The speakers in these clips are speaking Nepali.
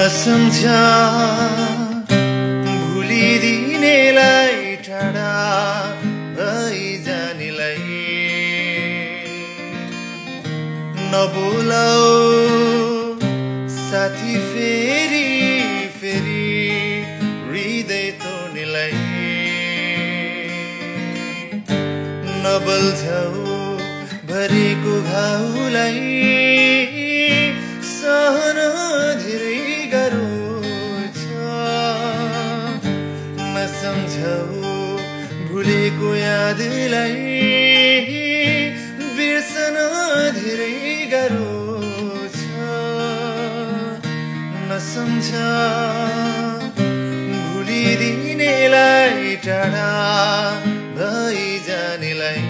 नसम्झा भुलिदिनेलाई टाढा भइजानेलाई नबोलाऊ साथी फेरि फेरि हृदय तोड्नेलाई नबल्झाऊ भरेको घाउलाई सहन धेरै गाह्रो छ नसम्झाऊ भुलेको यादलाई बिर्सन धेरै गाह्रो छ नसम्झा भुलिदिनेलाई टाढा भइजानेलाई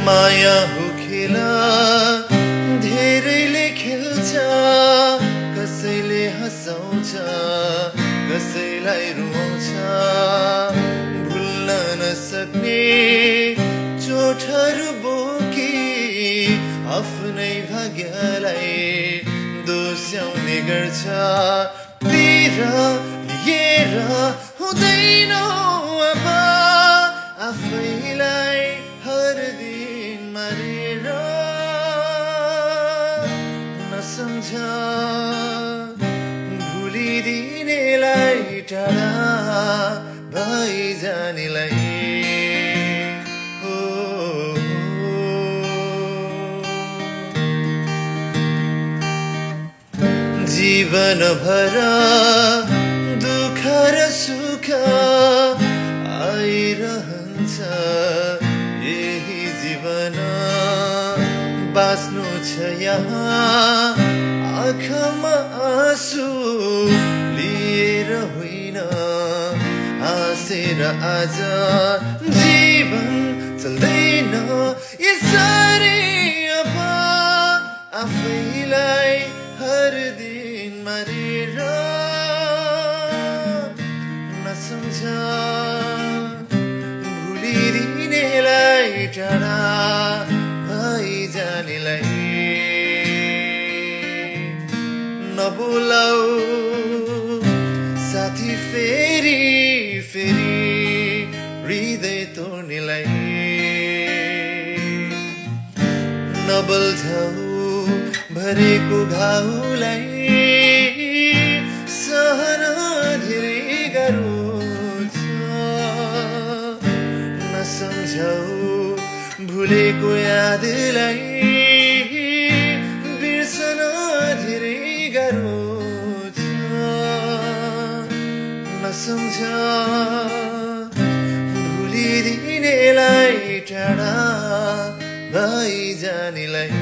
माया हो खेला धेरैले खेल्छ कसैले हँसाउँछ कसैलाई रुवाउँछ भुल्न नसक्ने चोटहरू बोकी आफ्नै भाग्यलाई दोस्याउने गर्छ पीर लिएर हुँदैन अब आफैलाई हर दिन मरेर नसम्झा भुलिदिनेलाई टाढा भइजानेलाई जीवन भर दुःख र सुख आइरहन्छ यही जीवन बाँच्नु छ यहाँ आँखामा आँसु लिएर होइन हाँसेर आज जीवन चल्दैन यसरी अब आफैलाई हर दिन मरेर नसम्झा भुलिदिनेलाई टाढा भइजानेलाई नबोलाऊ साथी फेरि फेरि हृदय तोड्नेलाई नबल्झाऊ भरेको घाउलाई सहन धेरै गाह्रो छ नसम्झाऊ भुलेको यादलाई बिर्सन धेरै गाह्रो छ नसम्झा भुलिदिनेलाई टाढा भइजानेलाई